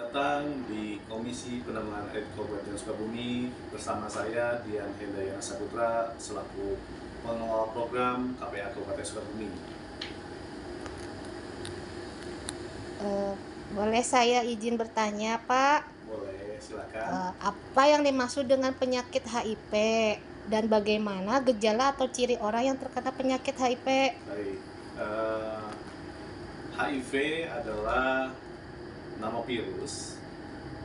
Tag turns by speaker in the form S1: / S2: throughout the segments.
S1: Datang di Komisi Penanggulangan AIDS Kabupaten Sukabumi bersama saya Dian Hendayana Saputra selaku pengelola program KPA Kabupaten Sukabumi.
S2: Boleh saya izin bertanya, Pak?
S1: Boleh, silakan.
S2: Apa yang dimaksud dengan penyakit HIV dan bagaimana gejala atau ciri orang yang terkena penyakit HIV?
S1: Baik, HIV adalah nama virus,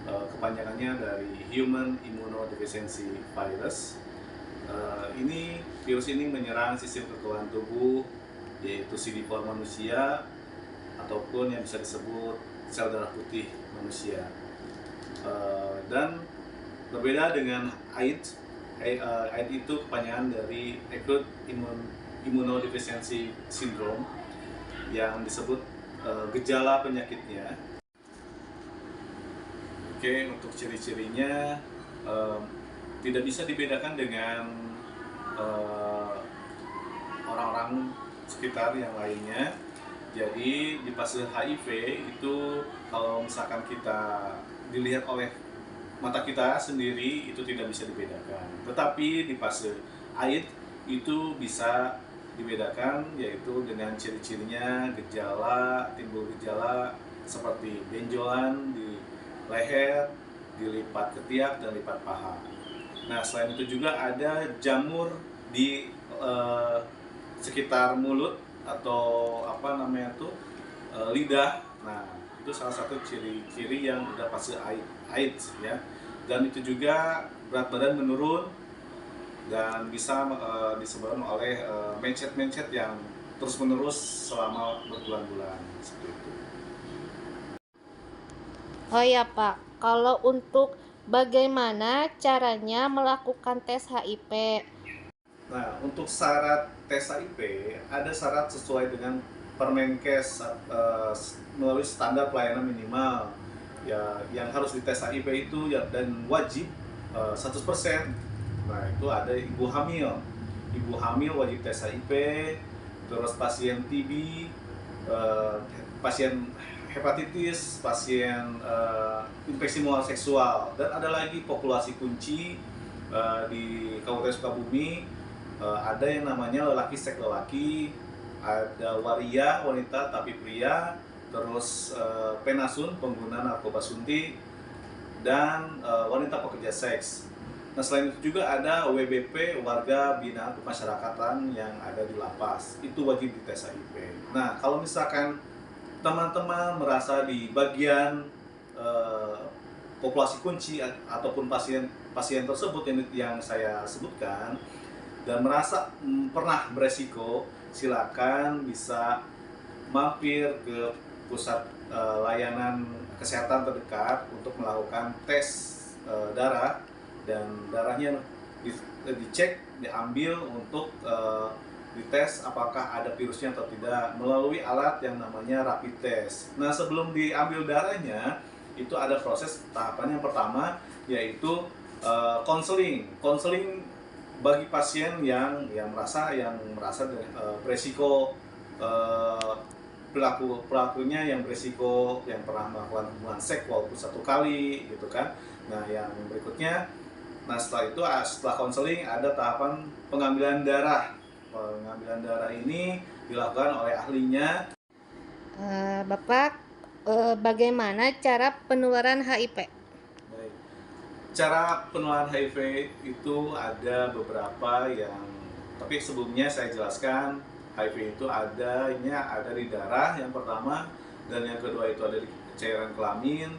S1: kepanjangannya dari Human Immunodeficiency Virus. Virus ini menyerang sistem kekebalan tubuh, yaitu CD4 manusia ataupun yang bisa disebut sel darah putih manusia. Dan berbeda dengan AIDS, AIDS itu kepanjangan dari Acute Immunodeficiency Syndrome yang disebut gejala penyakitnya. Oke, untuk ciri-cirinya tidak bisa dibedakan dengan orang-orang sekitar yang lainnya. Jadi di fase HIV itu kalau misalkan kita dilihat oleh mata kita sendiri itu tidak bisa dibedakan. Tetapi di fase AIDS itu bisa dibedakan, yaitu dengan ciri-cirinya timbul gejala seperti benjolan di leher, dilipat ketiak dan lipat paha. Nah, selain itu juga ada jamur di sekitar mulut atau lidah. Nah, itu salah satu ciri-ciri yang udah fase AIDS ya. Dan itu juga berat badan menurun dan bisa disebabkan oleh mencet-mencet yang terus-menerus selama berbulan-bulan seperti itu.
S2: Oh ya, Pak. Kalau untuk bagaimana caranya melakukan tes HIV?
S1: Nah, untuk syarat tes HIV ada syarat sesuai dengan Permenkes melalui standar pelayanan minimal ya yang harus dites HIV itu ya, dan wajib 100%. Nah, itu ada ibu hamil. Ibu hamil wajib tes HIV, terus pasien TB, pasien hepatitis, pasien infeksi mual seksual, dan ada lagi populasi kunci di Kabupaten Sukabumi. Ada yang namanya lelaki seks lelaki, ada waria wanita tapi pria, terus penasun pengguna narkoba suntik, dan wanita pekerja seks. Nah, selain itu juga ada WBP, warga binaan pemasyarakatan yang ada di lapas, itu wajib dites HIV. Nah, kalau misalkan teman-teman merasa di bagian populasi kunci ataupun pasien tersebut yang saya sebutkan dan merasa pernah beresiko, silakan bisa mampir ke pusat layanan kesehatan terdekat untuk melakukan tes darah, dan darahnya dicek, diambil untuk dites apakah ada virusnya atau tidak melalui alat yang namanya rapid test. Nah, sebelum diambil darahnya itu ada proses tahapan yang pertama, yaitu konseling bagi pasien yang merasa beresiko, pelakunya yang beresiko yang pernah melakukan hubungan seks walaupun 1 kali gitu kan. Nah, yang berikutnya, setelah konseling ada tahapan pengambilan darah. Pengambilan darah ini dilakukan oleh ahlinya.
S2: Bapak, bagaimana cara penularan HIV?
S1: Baik. Cara penularan HIV itu ada beberapa tapi sebelumnya saya jelaskan, HIV itu ada di darah yang pertama, dan yang kedua itu ada di cairan kelamin,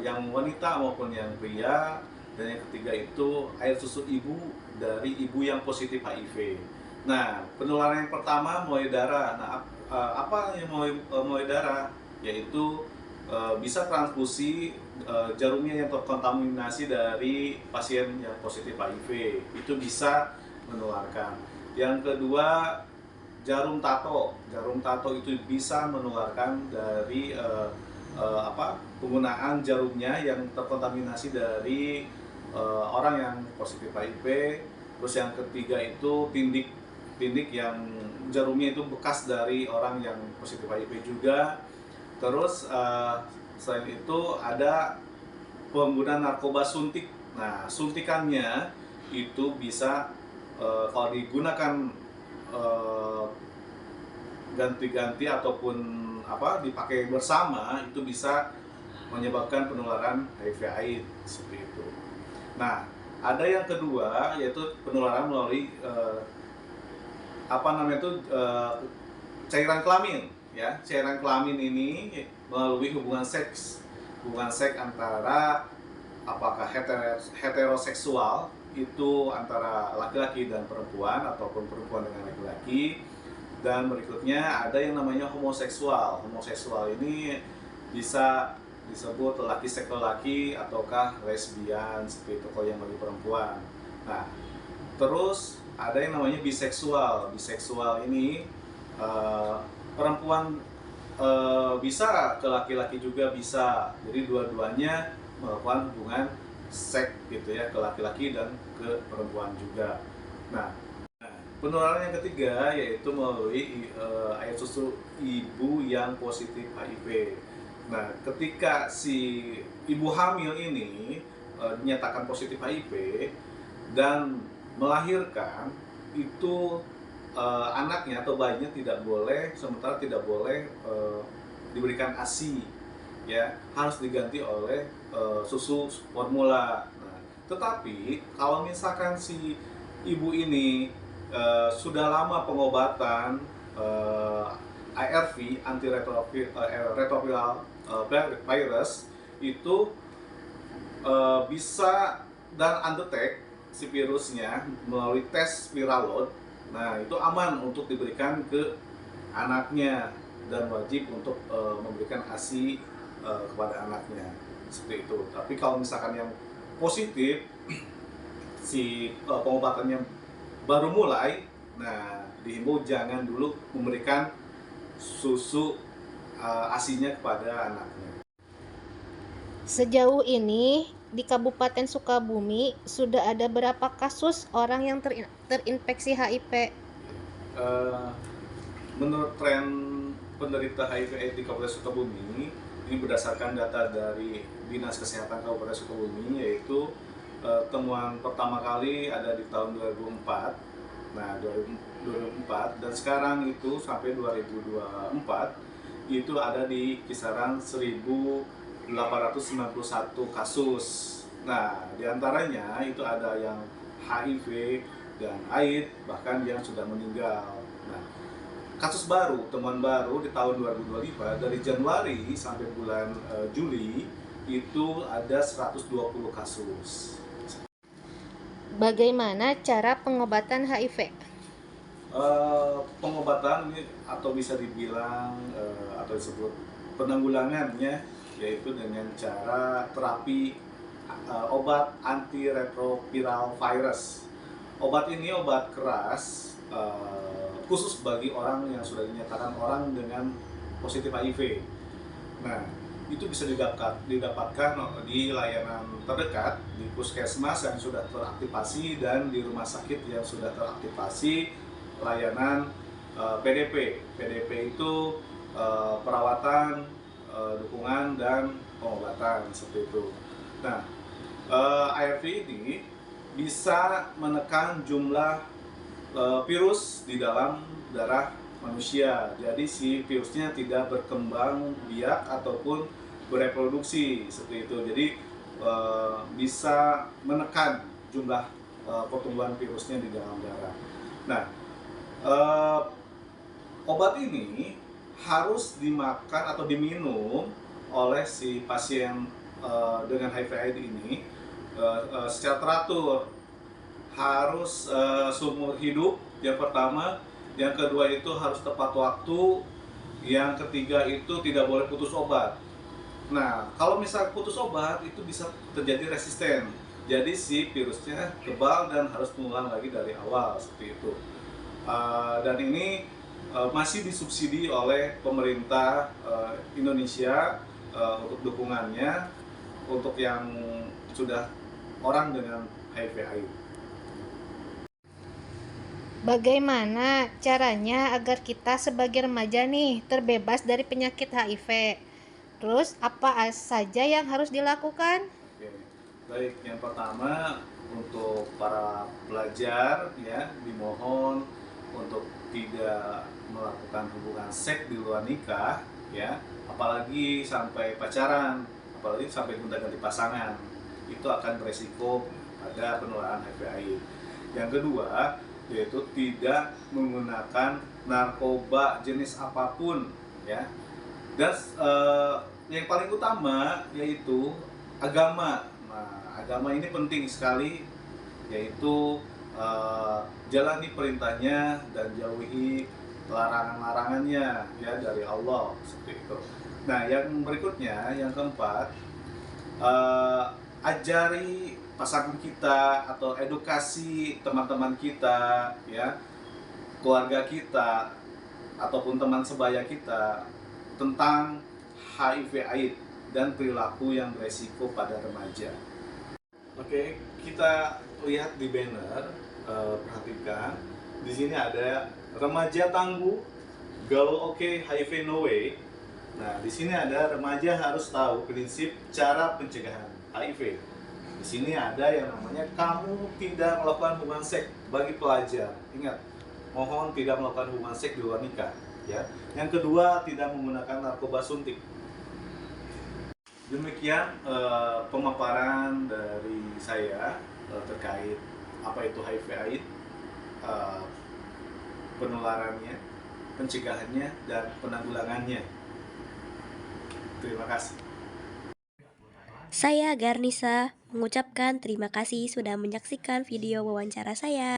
S1: yang wanita maupun yang pria, dan yang ketiga itu air susu ibu dari ibu yang positif HIV. Nah, penularan yang pertama melalui darah. Nah, apa yang melalui darah? Yaitu bisa transfusi jarumnya yang terkontaminasi dari pasien yang positif HIV, itu bisa menularkan. Yang kedua, jarum tato itu bisa menularkan dari penggunaan jarumnya yang terkontaminasi dari orang yang positif HIV. Terus yang ketiga itu tindik yang jarumnya itu bekas dari orang yang positif HIV juga. Terus Selain itu ada pengguna narkoba suntik. Nah, suntikannya itu bisa kalau digunakan eh, ganti-ganti ataupun dipakai bersama, itu bisa menyebabkan penularan HIV/AIDS seperti itu. Nah, ada yang kedua yaitu penularan melalui cairan kelamin, ya. Cairan kelamin ini melalui hubungan seks antara apakah heteroseksual itu antara laki-laki dan perempuan ataupun perempuan dengan laki-laki, dan berikutnya ada yang namanya homoseksual. Homoseksual ini bisa disebut laki seks laki ataukah lesbian seperti itu kalau yang bagi perempuan. Nah, terus ada yang namanya biseksual. Biseksual ini perempuan bisa ke laki-laki juga bisa. Jadi dua-duanya melakukan hubungan seks gitu ya, ke laki-laki dan ke perempuan juga. Nah, penularan yang ketiga yaitu melalui air susu ibu yang positif HIV. Nah, ketika si ibu hamil ini dinyatakan positif HIV dan melahirkan, itu anaknya atau bayinya tidak boleh diberikan ASI, ya, harus diganti oleh susu formula. Nah, tetapi kalau misalkan si ibu ini sudah lama pengobatan ARV, antiretroviral virus, itu bisa dan undetect si virusnya melalui tes viral load. Nah, itu aman untuk diberikan ke anaknya dan wajib untuk memberikan ASI kepada anaknya seperti itu. Tapi kalau misalkan yang positif, si pengobatannya baru mulai, nah dihimbau jangan dulu memberikan susu ASI-nya kepada anaknya.
S2: Sejauh ini di Kabupaten Sukabumi sudah ada berapa kasus orang yang terinfeksi HIV?
S1: Menurut tren penderita HIV/AIDS di Kabupaten Sukabumi, ini berdasarkan data dari Dinas Kesehatan Kabupaten Sukabumi, yaitu temuan pertama kali ada di tahun 2004. Nah, 2004 dan sekarang itu sampai 2024 itu ada di kisaran 1.891 kasus. Nah, diantaranya itu ada yang HIV dan AIDS, bahkan yang sudah meninggal. Nah, kasus baru, temuan baru di tahun 2025 dari Januari sampai bulan Juli itu ada 120 kasus.
S2: Bagaimana cara pengobatan HIV?
S1: Pengobatan ini atau bisa dibilang atau disebut penanggulangannya yaitu dengan cara terapi obat antiretroviral virus. Obat ini obat keras khusus bagi orang yang sudah dinyatakan orang dengan positif HIV. Nah, itu bisa didapatkan di layanan terdekat, di puskesmas yang sudah teraktivasi dan di rumah sakit yang sudah teraktivasi layanan PDP. PDP itu perawatan, dukungan, dan pengobatan seperti itu. Nah, ARV ini bisa menekan jumlah virus di dalam darah manusia. Jadi si virusnya tidak berkembang biak ataupun bereproduksi seperti itu. Jadi bisa menekan jumlah pertumbuhan virusnya di dalam darah. Nah, obat ini harus dimakan atau diminum oleh si pasien dengan HIV/AIDS ini secara teratur, harus seumur hidup yang pertama, yang kedua itu harus tepat waktu, yang ketiga itu tidak boleh putus obat. Nah, kalau misal putus obat itu bisa terjadi resisten, jadi si virusnya kebal dan harus mengulang lagi dari awal seperti itu. Dan ini masih disubsidi oleh pemerintah Indonesia untuk dukungannya untuk yang sudah orang dengan HIV/AIDS.
S2: Bagaimana caranya agar kita sebagai remaja nih terbebas dari penyakit HIV? Terus apa saja yang harus dilakukan?
S1: Oke, baik. Yang pertama untuk para pelajar ya dimohon untuk tidak melakukan hubungan seks di luar nikah ya, apalagi sampai pacaran, apalagi sampai gonta-ganti pasangan. Itu akan beresiko pada penularan HIV/AIDS. Yang kedua yaitu tidak menggunakan narkoba jenis apapun ya. Dan yang paling utama yaitu agama. Nah, agama ini penting sekali, yaitu jalani perintahnya dan jauhi larangan-larangannya ya dari Allah seperti itu. Nah, yang berikutnya, yang keempat, ajari pasangan kita atau edukasi teman-teman kita ya, keluarga kita ataupun teman sebaya kita tentang HIV/AIDS dan perilaku yang beresiko pada remaja. Oke, kita lihat di banner, perhatikan di sini ada remaja tangguh, gaul oke, HIV no way. Nah, di sini ada remaja harus tahu prinsip cara pencegahan HIV. Di sini ada yang namanya kamu tidak melakukan hubungan seks bagi pelajar. Ingat, mohon tidak melakukan hubungan seks di luar nikah. Ya. Yang kedua, tidak menggunakan narkoba suntik. Demikian pemaparan dari saya terkait apa itu HIV/AIDS, penularannya, pencegahannya, dan penanggulangannya. Terima kasih.
S3: Saya Garnisa mengucapkan terima kasih sudah menyaksikan video wawancara saya.